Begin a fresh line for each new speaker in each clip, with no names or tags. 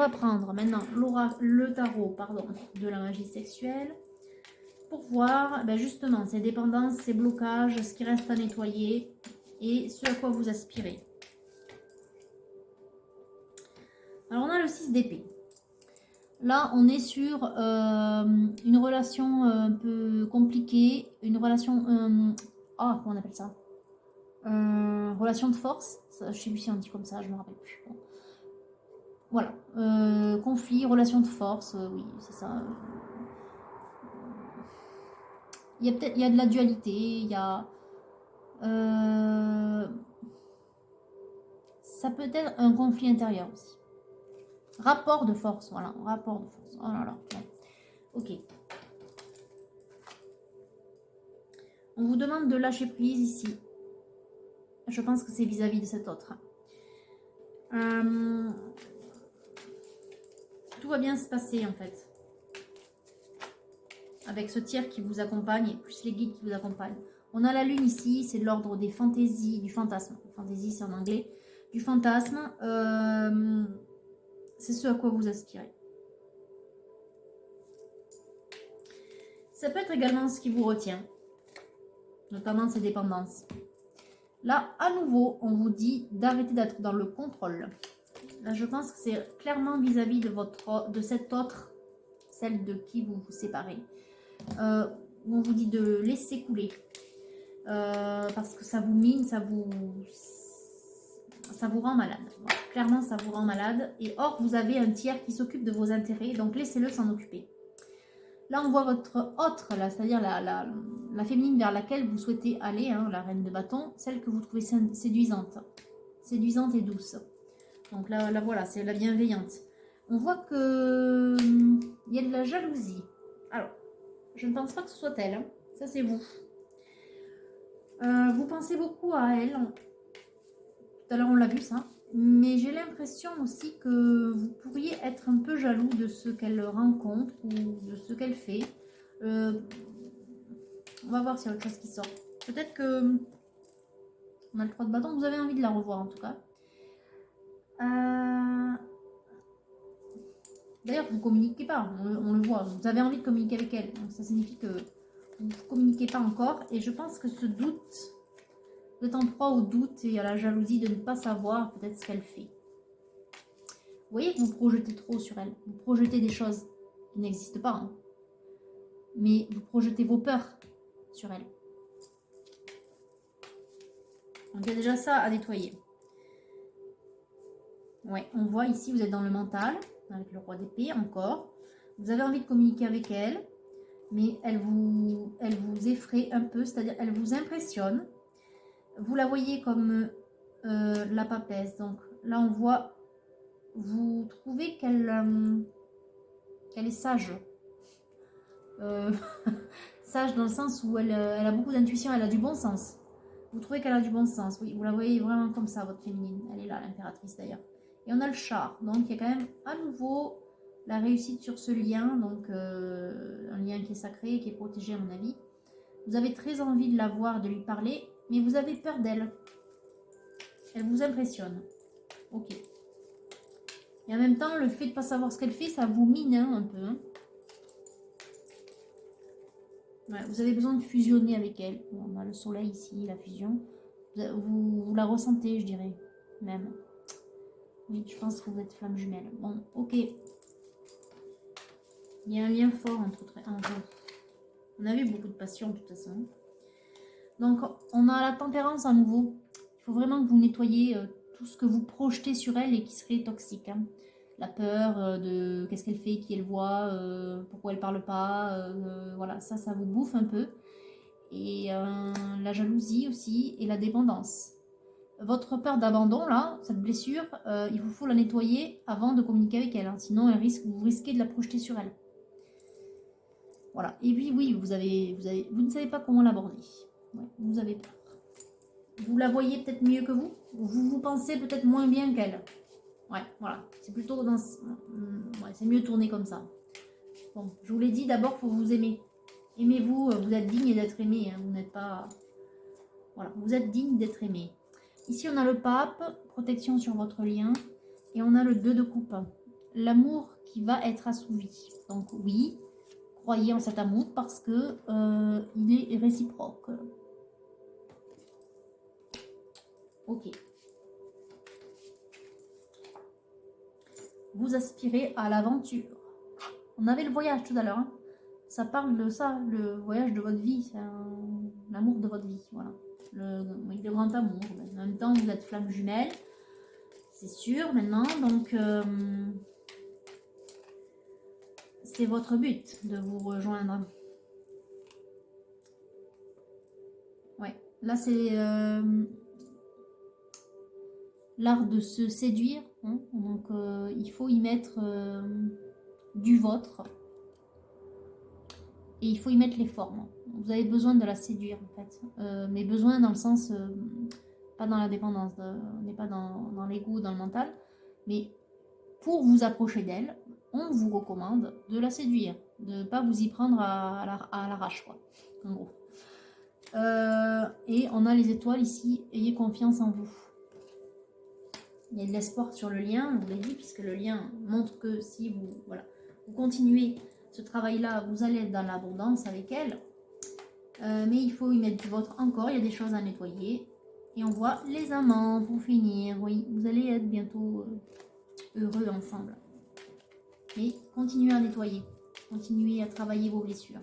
va prendre maintenant le tarot pardon, de la magie sexuelle pour voir justement ces dépendances, ces blocages, ce qui reste à nettoyer et ce à quoi vous aspirez. Alors on a le 6 d'épée. Là on est sur une relation un peu compliquée, une relation... comment on appelle ça, relation de force, ça, je sais plus si on dit comme ça, je me rappelle plus. Bon. Voilà, conflit, relation de force, oui, c'est ça. Il y a de la dualité, il y a... ça peut être un conflit intérieur aussi. Rapport de force, voilà, rapport de force. Oh là là, ouais. Ok. On vous demande de lâcher prise ici. Je pense que c'est vis-à-vis de cet autre. Tout va bien se passer en fait. Avec ce tiers qui vous accompagne et plus les guides qui vous accompagnent. On a la lune ici, c'est de l'ordre des fantaisies, du fantasme. Fantaisie c'est en anglais. Du fantasme, c'est ce à quoi vous aspirez. Ça peut être également ce qui vous retient, notamment ces dépendances. Là, à nouveau, on vous dit d'arrêter d'être dans le contrôle. Là, je pense que c'est clairement vis-à-vis de cette autre, celle de qui vous vous séparez. On vous dit de laisser couler. Parce que ça vous mine, ça vous rend malade. Voilà, clairement, ça vous rend malade. Et or, vous avez un tiers qui s'occupe de vos intérêts, donc laissez-le s'en occuper. Là, on voit votre autre, c'est-à-dire la féminine vers laquelle vous souhaitez aller, hein, la reine de bâton, celle que vous trouvez séduisante et douce. Donc là voilà, c'est la bienveillante. On voit que il y a de la jalousie. Alors, je ne pense pas que ce soit elle, hein. Ça c'est vous. Vous pensez beaucoup à elle. Tout à l'heure on l'a vu ça. Mais j'ai l'impression aussi que vous pourriez être un peu jaloux de ce qu'elle rencontre ou de ce qu'elle fait. On va voir s'il y a autre chose qui sort. Peut-être que on a le 3 de bâton. Vous avez envie de la revoir en tout cas. D'ailleurs, vous ne communiquez pas, on le voit. Vous avez envie de communiquer avec elle. Donc ça signifie que vous ne communiquez pas encore. Et je pense que ce doute, vous êtes en proie au doute et à la jalousie de ne pas savoir peut-être ce qu'elle fait. Vous voyez que vous projetez trop sur elle. Vous projetez des choses qui n'existent pas. Hein. Mais vous projetez vos peurs sur elle. Donc il y a déjà ça à nettoyer. Ouais, on voit ici, vous êtes dans le mental, avec le roi d'épée encore. Vous avez envie de communiquer avec elle, mais elle vous effraie un peu, c'est-à-dire elle vous impressionne. Vous la voyez comme la papesse. Donc là, on voit, vous trouvez qu'elle est sage. Sage dans le sens où elle a beaucoup d'intuition, elle a du bon sens. Vous trouvez qu'elle a du bon sens, oui, vous la voyez vraiment comme ça, votre féminine. Elle est là, l'impératrice d'ailleurs. Et on a le char, donc il y a quand même à nouveau la réussite sur ce lien, donc un lien qui est sacré, qui est protégé à mon avis. Vous avez très envie de la voir, de lui parler, mais vous avez peur d'elle. Elle vous impressionne. Ok. Et en même temps, le fait de ne pas savoir ce qu'elle fait, ça vous mine hein, un peu. Hein. Ouais, vous avez besoin de fusionner avec elle. On a le soleil ici, la fusion. Vous la ressentez, je dirais, même. Oui, je pense que vous êtes flamme jumelle. Bon, ok. Il y a un lien fort entre vous. On a vu beaucoup de passion de toute façon. Donc, on a la tempérance à nouveau. Il faut vraiment que vous nettoyiez tout ce que vous projetez sur elle et qui serait toxique. Hein. La peur de qu'est-ce qu'elle fait, qui elle voit, pourquoi elle parle pas. Voilà, ça vous bouffe un peu. Et la jalousie aussi et la dépendance. Votre peur d'abandon, là, cette blessure, il vous faut la nettoyer avant de communiquer avec elle. Hein. Sinon, vous risquez de la projeter sur elle. Voilà. Et puis, oui, vous ne savez pas comment l'aborder. Ouais, vous avez peur. Vous la voyez peut-être mieux que vous. Vous pensez peut-être moins bien qu'elle. Ouais, voilà. C'est plutôt dans... Ouais, c'est mieux tourné comme ça. Bon, je vous l'ai dit, d'abord, il faut vous aimer. Aimez-vous, vous êtes digne d'être aimé. Hein. Vous n'êtes pas... Voilà, vous êtes digne d'être aimé. Ici, on a le pape, protection sur votre lien. Et on a le 2 de coupe. l'amour qui va être assouvi. Donc oui, croyez en cet amour parce que il est réciproque. Ok. Vous aspirez à l'aventure. On avait le voyage tout à l'heure. Hein. Ça parle de ça, le voyage de votre vie. C'est l'amour de votre vie. Voilà. Oui, le grand amour. En même temps, vous êtes flamme jumelle. C'est sûr maintenant. Donc, c'est votre but de vous rejoindre. Ouais. Là, c'est l'art de se séduire. Hein. Donc, il faut y mettre du vôtre. Et il faut y mettre les formes. Vous avez besoin de la séduire, en fait. Mais besoin dans le sens, pas dans la dépendance, on n'est pas dans l'ego, dans le mental. Mais pour vous approcher d'elle, on vous recommande de la séduire. De ne pas vous y prendre à l'arrache, quoi. En gros. Et on a les étoiles ici. Ayez confiance en vous. Il y a de l'espoir sur le lien, je vous l'ai dit, puisque le lien montre que si vous, voilà, vous continuez ce travail-là, vous allez être dans l'abondance avec elle. Mais il faut y mettre du vôtre encore, il y a des choses à nettoyer. Et on voit les amants pour finir. Oui, vous allez être bientôt heureux ensemble. Et continuez à nettoyer. Continuez à travailler vos blessures.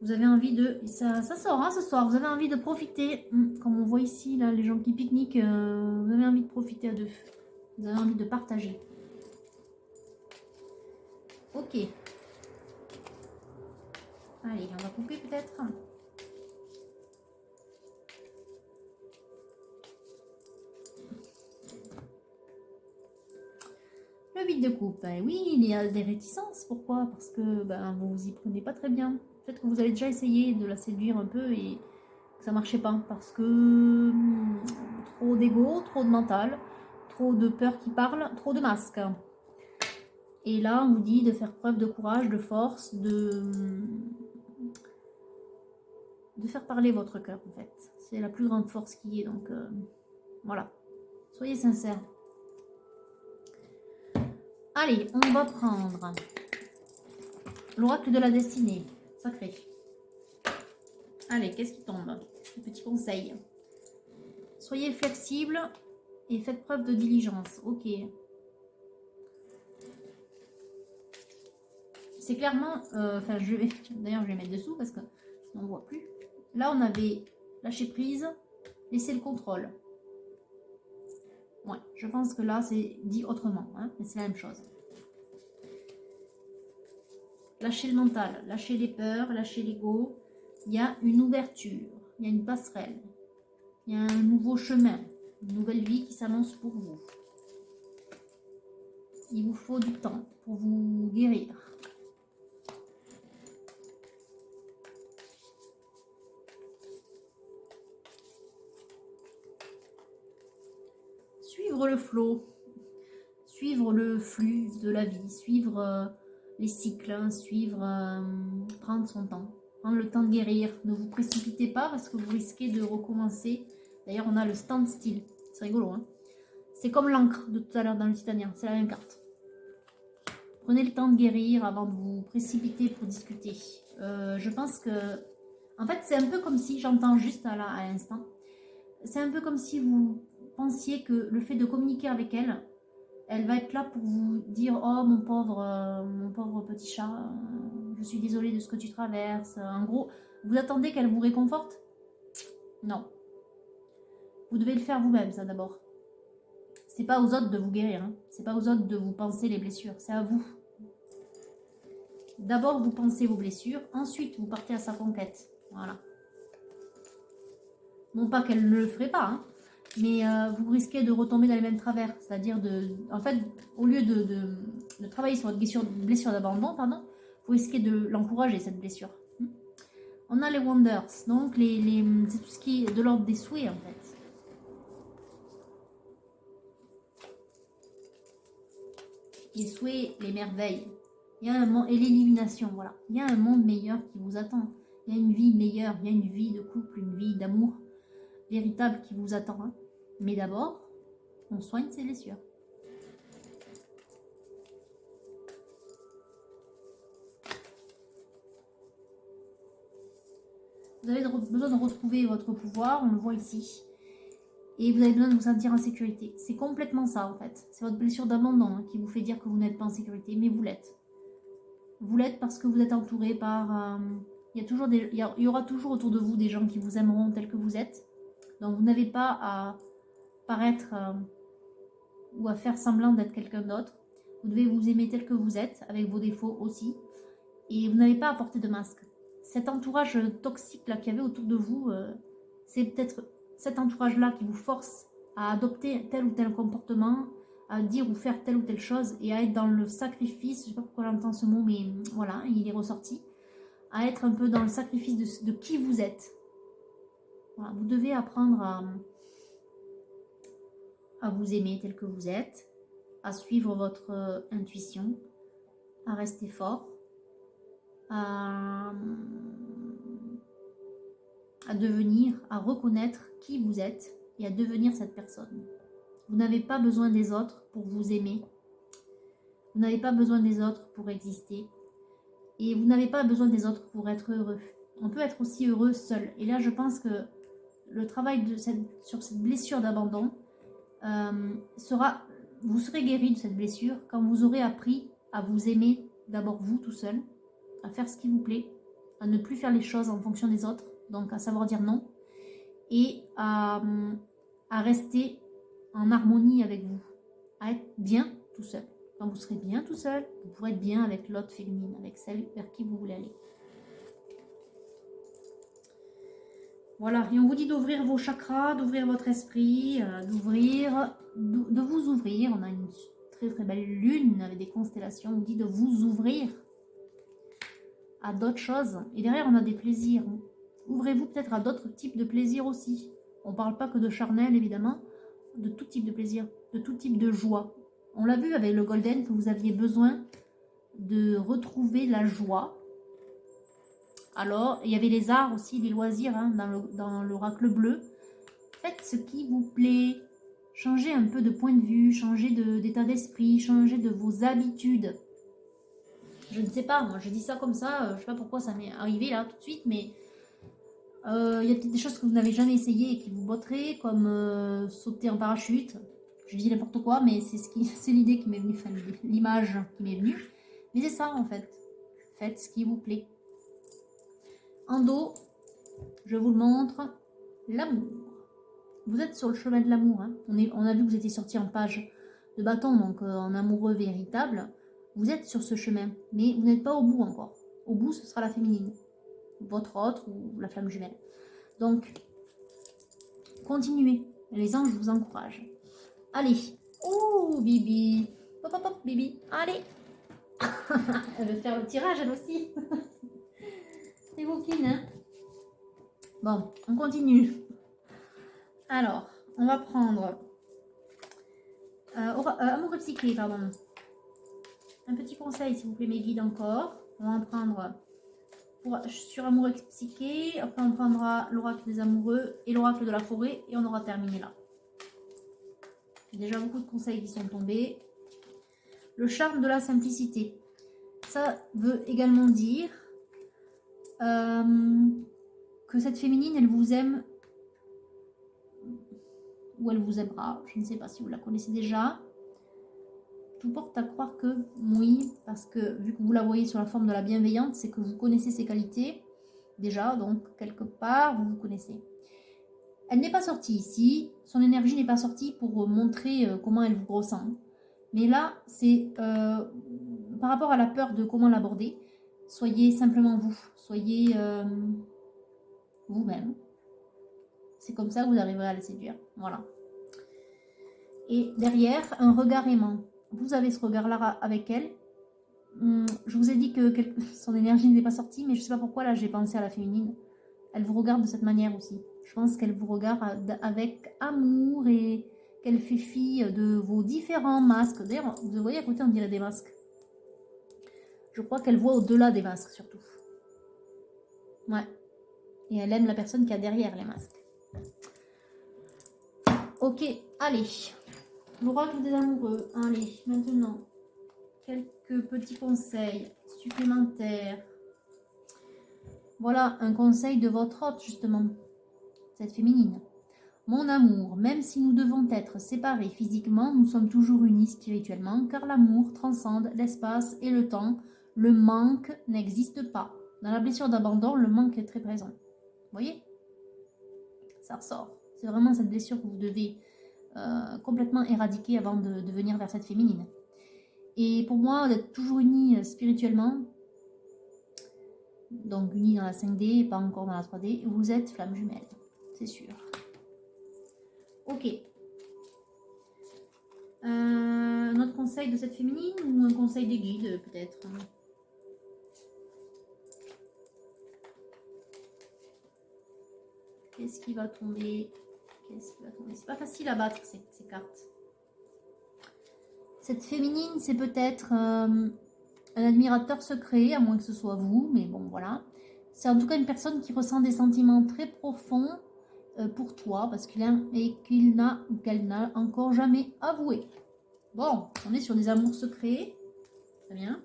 Vous avez envie de... Ça sort hein, ce soir. Vous avez envie de profiter. Comme on voit ici, là, les gens qui pique-niquent, vous avez envie de profiter à deux. Vous avez envie de partager. Ok. Allez, on va couper peut-être. Le vide de coupe, ben oui, il y a des réticences. Pourquoi? Parce que ben, vous vous y prenez pas très bien. Peut-être que vous avez déjà essayé de la séduire un peu et que ça marchait pas. Parce que trop d'ego, trop de mental, trop de peur qui parle, trop de masques. Et là, on vous dit de faire preuve de courage, de force, de faire parler votre cœur en fait. C'est la plus grande force qui est. Donc voilà, soyez sincères. Allez, on va prendre l'oracle de la destinée, sacré. Allez, qu'est-ce qui tombe? Un petit conseil. Soyez flexible et faites preuve de diligence. Ok. C'est clairement... Enfin, je vais... D'ailleurs, je vais mettre dessous parce que sinon on ne voit plus. Là, on avait lâché prise, laisser le contrôle. Ouais, je pense que là, c'est dit autrement. Hein, mais c'est la même chose. Lâchez le mental, lâchez les peurs, lâchez l'ego. Il y a une ouverture, il y a une passerelle. Il y a un nouveau chemin, une nouvelle vie qui s'annonce pour vous. Il vous faut du temps pour vous guérir. Suivre le flot, suivre le flux de la vie, suivre les cycles, hein, suivre, prendre son temps, prendre le temps de guérir. Ne vous précipitez pas parce que vous risquez de recommencer. D'ailleurs, on a le standstill, c'est rigolo. Hein, c'est comme l'encre de tout à l'heure dans le Titanien, c'est la même carte. Prenez le temps de guérir avant de vous précipiter pour discuter. Je pense que, en fait, c'est un peu comme si, j'entends juste à l'instant, c'est un peu comme si vous pensiez que le fait de communiquer avec elle, elle va être là pour vous dire « Oh, mon pauvre petit chat, je suis désolée de ce que tu traverses. » En gros, vous attendez qu'elle vous réconforte? Non. Vous devez le faire vous-même, ça, d'abord. C'est pas aux autres de vous guérir. Hein. C'est pas aux autres de vous penser les blessures. C'est à vous. D'abord, vous pensez vos blessures. Ensuite, vous partez à sa conquête. Voilà. Non pas qu'elle ne le ferait pas, hein, mais vous risquez de retomber dans les mêmes travers. C'est-à-dire, en fait, au lieu de travailler sur votre blessure d'abandon, pardon, vous risquez de l'encourager, cette blessure. On a les wonders, donc c'est tout ce qui est de l'ordre des souhaits, en fait. Les souhaits, les merveilles. Il y a un monde, et l'illumination, voilà. Il y a un monde meilleur qui vous attend. Il y a une vie meilleure, il y a une vie de couple, une vie d'amour véritable qui vous attend. Hein. Mais d'abord, on soigne ses blessures. Vous avez besoin de retrouver votre pouvoir, on le voit ici. Et vous avez besoin de vous sentir en sécurité. C'est complètement ça, en fait. C'est votre blessure d'abandon hein, qui vous fait dire que vous n'êtes pas en sécurité, mais vous l'êtes. Vous l'êtes parce que vous êtes entouré par... il y aura toujours autour de vous des gens qui vous aimeront tel que vous êtes. Donc vous n'avez pas à paraître ou à faire semblant d'être quelqu'un d'autre. Vous devez vous aimer tel que vous êtes, avec vos défauts aussi. Et vous n'avez pas à porter de masque. Cet entourage toxique là qu'il y avait autour de vous, c'est peut-être cet entourage-là qui vous force à adopter tel ou tel comportement, à dire ou faire telle ou telle chose et à être dans le sacrifice. Je ne sais pas pourquoi j'entends ce mot, mais voilà, il est ressorti. À être un peu dans le sacrifice de qui vous êtes. Voilà, vous devez apprendre à vous aimer tel que vous êtes, à suivre votre intuition, à rester fort, à devenir, à reconnaître qui vous êtes et à devenir cette personne. Vous n'avez pas besoin des autres pour vous aimer. Vous n'avez pas besoin des autres pour exister. Et vous n'avez pas besoin des autres pour être heureux. On peut être aussi heureux seul. Et là, je pense que le travail sur cette blessure d'abandon vous serez guéri de cette blessure quand vous aurez appris à vous aimer d'abord vous tout seul, à faire ce qui vous plaît, à ne plus faire les choses en fonction des autres, donc à savoir dire non, et à rester en harmonie avec vous, à être bien tout seul. Quand vous serez bien tout seul, vous pourrez être bien avec l'autre féminine, avec celle vers qui vous voulez aller. Voilà, et on vous dit d'ouvrir vos chakras, d'ouvrir votre esprit, de vous ouvrir. On a une très très belle lune avec des constellations. On vous dit de vous ouvrir à d'autres choses. Et derrière, on a des plaisirs. Ouvrez-vous peut-être à d'autres types de plaisirs aussi. On ne parle pas que de charnel, évidemment, de tout type de plaisir, de tout type de joie. On l'a vu avec le Golden que vous aviez besoin de retrouver la joie. Alors, il y avait les arts aussi, les loisirs hein, dans l'oracle bleu. Faites ce qui vous plaît. Changez un peu de point de vue, changez d'état d'esprit, changez de vos habitudes. Je ne sais pas, moi je dis ça comme ça, je ne sais pas pourquoi ça m'est arrivé là tout de suite, mais il y a peut-être des choses que vous n'avez jamais essayé et qui vous botteraient, comme sauter en parachute. Je dis n'importe quoi, mais c'est l'idée qui m'est venue, enfin, l'image qui m'est venue. Mais c'est ça en fait. Faites ce qui vous plaît. En dos, je vous le montre, l'amour. Vous êtes sur le chemin de l'amour. Hein. On a vu que vous étiez sorti en page de bâton, donc en amoureux véritable. Vous êtes sur ce chemin, mais vous n'êtes pas au bout encore. Au bout, ce sera la féminine. Votre autre ou la flamme jumelle. Donc, continuez. Les anges vous encouragent. Allez. Oh, Bibi. Hop, hop, hop, Bibi. Allez. Elle veut faire le tirage, elle aussi. C'est coquine, hein? Bon, on continue. Alors, on va prendre amour et psyché, pardon. Un petit conseil, s'il vous plaît, mes guides encore. On va en prendre sur amour et psyché. Après, on prendra l'oracle des amoureux et l'oracle de la forêt. Et on aura terminé là. Il y a déjà beaucoup de conseils qui sont tombés. Le charme de la simplicité. Ça veut également dire que cette féminine, elle vous aime ou elle vous aimera. Je ne sais pas si vous la connaissez déjà. Tout porte à croire que oui, parce que vu que vous la voyez sur la forme de la bienveillante, c'est que vous connaissez ses qualités déjà, donc quelque part, vous vous connaissez. Elle n'est pas sortie ici, son énergie n'est pas sortie pour montrer comment elle vous ressent. Mais là, c'est par rapport à la peur de comment l'aborder, soyez simplement vous, soyez vous-même. C'est comme ça que vous arriverez à la séduire. Voilà. Et derrière, un regard aimant. Vous avez ce regard-là avec elle. Je vous ai dit que son énergie n'était pas sortie, mais je ne sais pas pourquoi, là, j'ai pensé à la féminine. Elle vous regarde de cette manière aussi. Je pense qu'elle vous regarde avec amour et qu'elle fait fi de vos différents masques. D'ailleurs, vous voyez à côté, on dirait des masques. Je crois qu'elle voit au-delà des masques, surtout. Ouais. Et elle aime la personne qui a derrière les masques. Ok, allez. L'oracle des amoureux. Allez, maintenant, quelques petits conseils supplémentaires. Voilà un conseil de votre hôte, justement, cette féminine. Mon amour, même si nous devons être séparés physiquement, nous sommes toujours unis spirituellement, car l'amour transcende l'espace et le temps. Le manque n'existe pas. Dans la blessure d'abandon, le manque est très présent. Vous voyez? Ça ressort. C'est vraiment cette blessure que vous devez complètement éradiquer avant de venir vers cette féminine. Et pour moi, d'être toujours unis spirituellement, donc unis dans la 5D, pas encore dans la 3D, vous êtes flamme jumelle, c'est sûr. Ok. Un autre conseil de cette féminine ou un conseil des guides peut-être? Qu'est-ce qui va tomber? C'est pas facile à battre ces cartes. Cette féminine, c'est peut-être un admirateur secret, à moins que ce soit vous, mais bon, voilà. C'est en tout cas une personne qui ressent des sentiments très profonds pour toi, parce qu'il n'a ou qu'elle n'a encore jamais avoué. Bon, on est sur des amours secrets, très bien.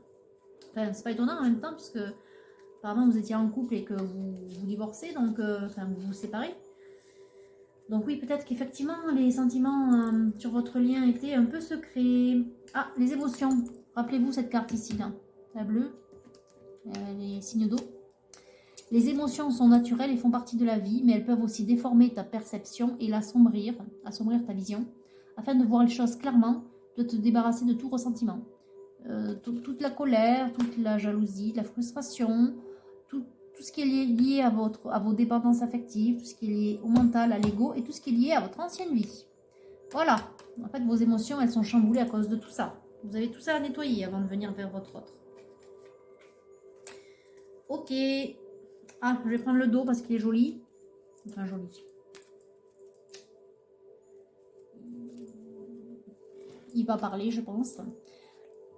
Enfin, c'est pas étonnant en même temps, puisque apparemment vous étiez en couple et que vous divorcez, donc vous vous séparez. Donc oui, peut-être qu'effectivement, les sentiments sur votre lien étaient un peu secrets. Ah, les émotions. Rappelez-vous cette carte ici, là. La bleue. Les signes d'eau. Les émotions sont naturelles et font partie de la vie, mais elles peuvent aussi déformer ta perception et l'assombrir ta vision. Afin de voir les choses clairement, de te débarrasser de tout ressentiment. Toute la colère, toute la jalousie, la frustration, tout ce qui est lié à vos dépendances affectives, tout ce qui est lié au mental, à l'ego et tout ce qui est lié à votre ancienne vie. Voilà. En fait, vos émotions, elles sont chamboulées à cause de tout ça. Vous avez tout ça à nettoyer avant de venir vers votre autre. Ok. Ah, je vais prendre le dos parce qu'il est joli. Enfin, joli. Il va parler, je pense.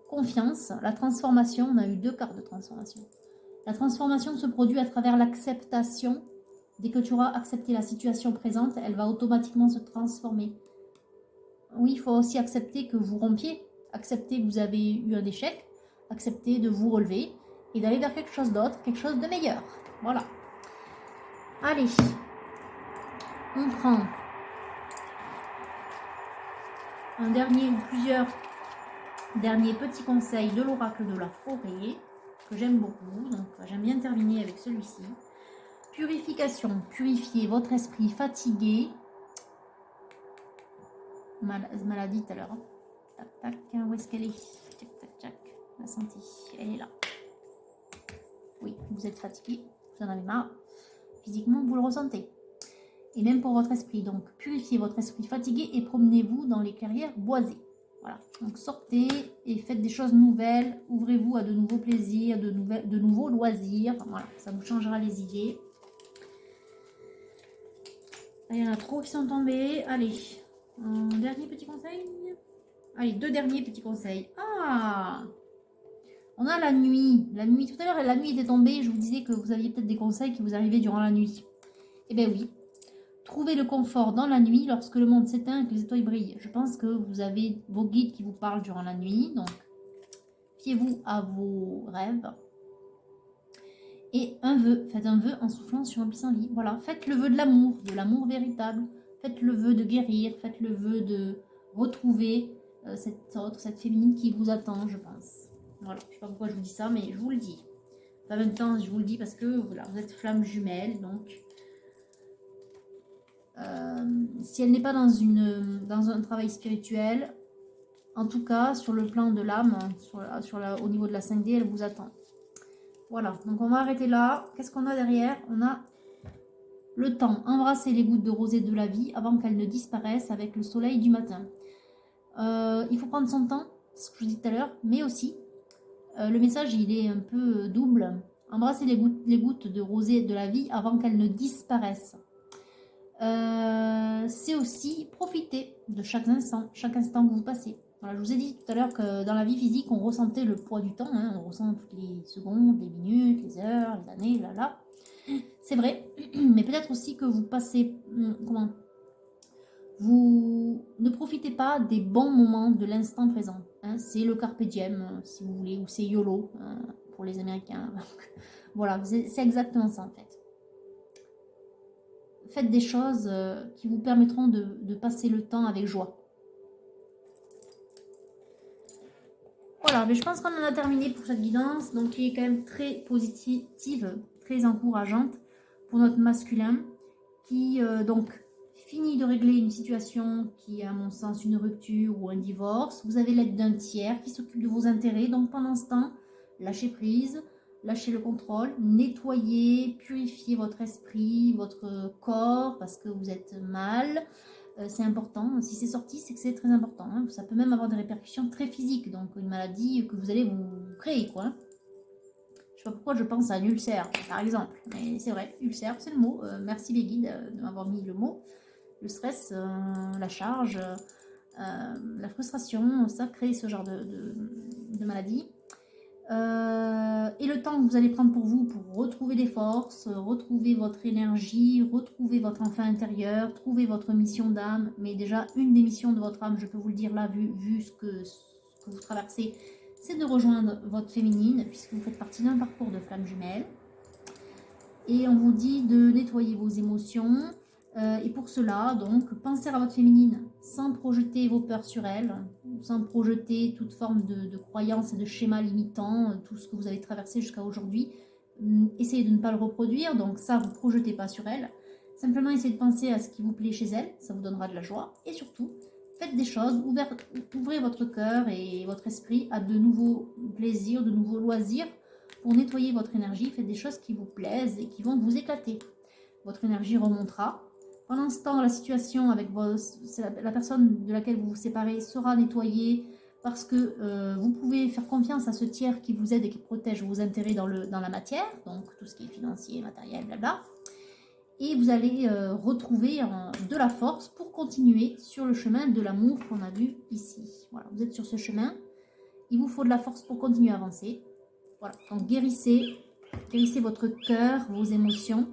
Confiance, la transformation. On a eu 2 cartes de transformation. La transformation se produit à travers l'acceptation. Dès que tu auras accepté la situation présente, elle va automatiquement se transformer. Oui, il faut aussi accepter que vous rompiez, accepter que vous avez eu un échec, accepter de vous relever et d'aller vers quelque chose d'autre, quelque chose de meilleur. Voilà. Allez, on prend un dernier ou plusieurs derniers petits conseils de l'oracle de la forêt, que j'aime beaucoup, donc j'aime bien terminer avec celui-ci. Purification, purifiez votre esprit fatigué. Maladie tout à l'heure. Tac, tac, où est-ce qu'elle est? Tac, tac, tac. La santé, elle est là. Oui, vous êtes fatigué, vous en avez marre. Physiquement, vous le ressentez. Et même pour votre esprit. Donc, purifiez votre esprit fatigué et promenez-vous dans les clairières boisées. Voilà. Donc, sortez et faites des choses nouvelles. Ouvrez-vous à de nouveaux plaisirs, de nouveaux loisirs. Voilà, ça vous changera les idées. Là, il y en a trop qui sont tombés. Allez, un dernier petit conseil. Allez, 2 derniers petits conseils. Ah! On a la nuit. La nuit, tout à l'heure, la nuit était tombée. Je vous disais que vous aviez peut-être des conseils qui vous arrivaient durant la nuit. Eh bien oui. Trouvez le confort dans la nuit lorsque le monde s'éteint et que les étoiles brillent. Je pense que vous avez vos guides qui vous parlent durant la nuit. Donc, fiez-vous à vos rêves. Et un vœu. Faites un vœu en soufflant sur un pissenlit. Voilà. Faites le vœu de l'amour véritable. Faites le vœu de guérir. Faites le vœu de retrouver cette féminine qui vous attend, je pense. Voilà. Je ne sais pas pourquoi je vous dis ça, mais je vous le dis. En même temps, je vous le dis parce que voilà, vous êtes flamme jumelle, donc si elle n'est pas dans un travail spirituel, en tout cas sur le plan de l'âme, au niveau de la 5D, elle vous attend. Voilà, donc on va arrêter là. Qu'est-ce qu'on a derrière? On a le temps. Embrasser les gouttes de rosée de la vie avant qu'elles ne disparaissent avec le soleil du matin. Il faut prendre son temps, c'est ce que je dis tout à l'heure, mais aussi, le message il est un peu double. Embrasser les gouttes de rosée de la vie avant qu'elles ne disparaissent. C'est aussi profiter de chaque instant que vous passez. Voilà, je vous ai dit tout à l'heure que dans la vie physique, on ressentait le poids du temps, hein, on ressent toutes les secondes, les minutes, les heures, les années, là. C'est vrai, mais peut-être aussi que vous passez, vous ne profitez pas des bons moments de l'instant présent. Hein, c'est le carpe diem, si vous voulez, ou c'est YOLO pour les Américains. Voilà, c'est exactement ça en fait. Faites des choses qui vous permettront de passer le temps avec joie. Voilà, mais je pense qu'on en a terminé pour cette guidance, donc qui est quand même très positive, très encourageante pour notre masculin, qui donc finit de régler une situation qui est à mon sens une rupture ou un divorce. Vous avez l'aide d'un tiers qui s'occupe de vos intérêts, donc pendant ce temps, lâchez prise, lâchez le contrôle, nettoyez, purifiez votre esprit, votre corps, parce que vous êtes mal. C'est important, si c'est sorti, c'est que c'est très important. Hein. Ça peut même avoir des répercussions très physiques, donc une maladie que vous allez vous créer, quoi. Je sais pas pourquoi je pense à un ulcère, par exemple, mais c'est vrai, ulcère, c'est le mot. Merci les guides de m'avoir mis le mot. Le stress, la charge, la frustration, ça crée ce genre de maladie. Et le temps que vous allez prendre pour vous pour retrouver des forces, retrouver votre énergie, retrouver votre enfant intérieur, trouver votre mission d'âme. Mais déjà, une des missions de votre âme, je peux vous le dire là, vu ce que vous traversez, c'est de rejoindre votre féminine, puisque vous faites partie d'un parcours de flamme jumelle. Et on vous dit de nettoyer vos émotions. Et pour cela, donc, pensez à votre féminine sans projeter vos peurs sur elle, sans projeter toute forme de croyance et de schéma limitant, tout ce que vous avez traversé jusqu'à aujourd'hui. Essayez de ne pas le reproduire, donc ça, vous ne projetez pas sur elle. Simplement, essayez de penser à ce qui vous plaît chez elle, ça vous donnera de la joie. Et surtout, faites des choses, ouvrez votre cœur et votre esprit à de nouveaux plaisirs, de nouveaux loisirs pour nettoyer votre énergie. Faites des choses qui vous plaisent et qui vont vous éclater. Votre énergie remontera. Pendant ce temps, la situation avec la personne de laquelle vous vous séparez sera nettoyée parce que vous pouvez faire confiance à ce tiers qui vous aide et qui protège vos intérêts dans la matière, donc tout ce qui est financier, matériel, blabla. Et vous allez retrouver de la force pour continuer sur le chemin de l'amour qu'on a vu ici. Voilà, vous êtes sur ce chemin. Il vous faut de la force pour continuer à avancer. Voilà, donc guérissez votre cœur, vos émotions.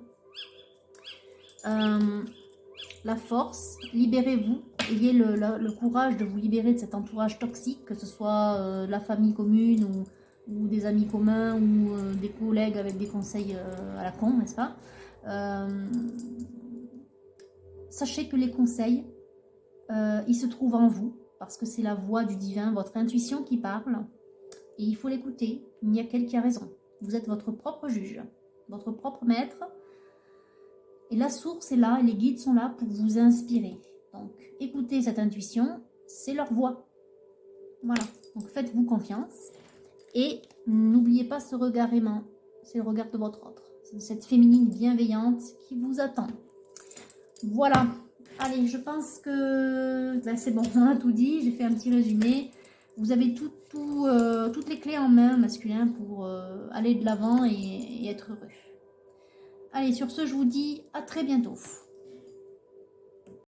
La force, libérez-vous, ayez le courage de vous libérer de cet entourage toxique, que ce soit la famille commune ou des amis communs ou des collègues avec des conseils à la con, n'est-ce pas? Sachez que les conseils, ils se trouvent en vous, parce que c'est la voix du divin, votre intuition qui parle, et il faut l'écouter, il n'y a qu'elle qui a raison. Vous êtes votre propre juge, votre propre maître. Et la source est là, et les guides sont là pour vous inspirer. Donc, écoutez cette intuition, c'est leur voix. Voilà, donc faites-vous confiance. Et n'oubliez pas ce regard aimant, c'est le regard de votre autre. C'est cette féminine bienveillante qui vous attend. Voilà, allez, je pense que c'est bon, on a tout dit, j'ai fait un petit résumé. Vous avez toutes les clés en main masculin pour aller de l'avant et être heureux. Allez, sur ce, je vous dis à très bientôt.